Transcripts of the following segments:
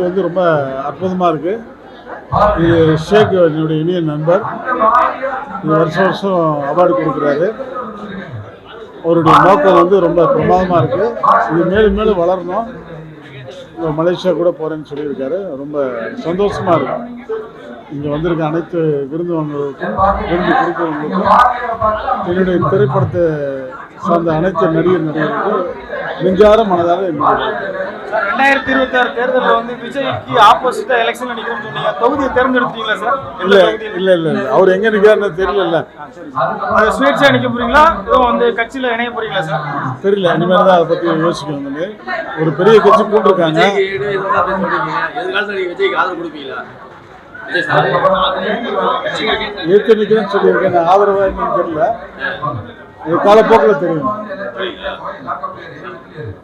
வந்து ரொம்ப அற்புதமாக இருக்குது. இது ஷேக் என்னுடைய இனிய நண்பர். இது வருஷம் வருஷம் அவார்டு கொடுக்குறாரு. அவருடைய நோக்கம் வந்து ரொம்ப பிரமாதமாக இருக்குது. இது மேலும் மேலும் வளரணும். மலேசியா கூட போகிறேன்னு சொல்லியிருக்காரு. ரொம்ப சந்தோஷமாக இருக்குது. இங்கே வந்திருக்க அனைத்து விருந்தினர்களுக்கும் என்னுடைய திரைப்படத்தை சார்ந்த அனைத்து நடிகர்களுக்கும் நெஞ்சார மனதார 2026 தேர்தலில் வந்து விஜய்க்கு ஆப்போசிட்டா எலெக்ஷன்ல நிக்கிறேன்னு சொன்னீங்க. தொகுதியை தேர்ந்தெடுத்தீங்களா சார்? இல்ல அவர் எங்க நிக்கிறாருன்னு தெரியல. சுயேட்சையா நிக்க போறீங்களா? ஏதோ வந்து கட்சியில இணைய போறீங்களா சார்? தெரியல. இனிமேல் தான் அதை பத்தி யோசிக்கணும். ஒரு பெரிய கட்சி கூட்டிருக்காங்க. ஏற்க நிக்கிறேன்னு சொல்லியிருக்கேன். ஆதரவா என்னன்னு தெரியல. காலப்போக்கில் தெரியும்.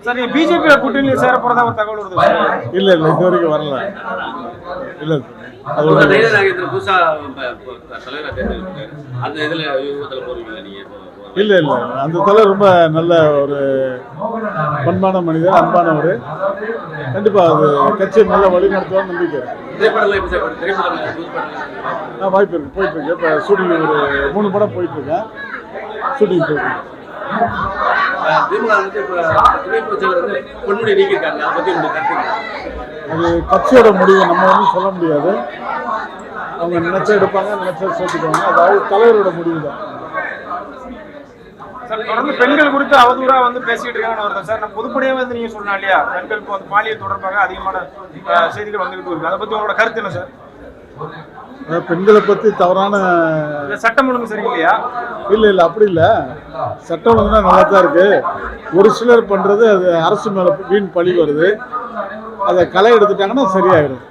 சார் நீங்க பிஜேபி கூட்டணியில் சேர போறதா ஒரு தகவல் வருது. இல்ல இது வரைக்கும் வரல. இல்ல இல்ல அந்த தலைவர் ரொம்ப நல்ல ஒரு பண்பான மனிதர், அன்பானவர். கண்டிப்பா அது கட்சியை நல்ல வழி நடத்துவார் நம்பிக்கை. வாய்ப்பு இருக்கு, போயிட்டு இருக்கு. இப்ப ஷூட்டிங் ஒரு 3 படம் போயிட்டு இருக்கேன். ஷூட்டிங் போயிட்டு இருக்கு. அது கட்சியோட முடிவு, நம்ம வந்து சொல்ல முடியாது. அவங்க நினைச்சா எடுப்பாங்க, நினைச்சா சேர்த்துக்குவாங்க. அதாவது தலைவரோட முடிவு தான். தொடர்ந்து பெண்கள் குறித்து அவதூறா வந்து பேசிட்டு இருக்காங்கன்னு வருது சார். நான் பொதுப்படையாக வந்து நீங்க சொன்னா இல்லையா, பெண்களுக்கு வந்து பாலியல் தொடர்பாக அதிகமான செய்திகள் வந்துகிட்டு இருக்கு. அதை பத்தி உங்களோட கருத்து என்ன சார்? பெண்களை பத்தி தவறான சட்டம் ஒழுங்கு சரியில்லையா? இல்ல அப்படி இல்ல. சட்டம் ஒழுங்குனா நல்லா தான் இருக்கு. ஒரு சிலர் பண்றது அது அரசு மேல வீண் பழி வருது. அதை களை எடுத்துட்டாங்கன்னா சரியாயிடும்.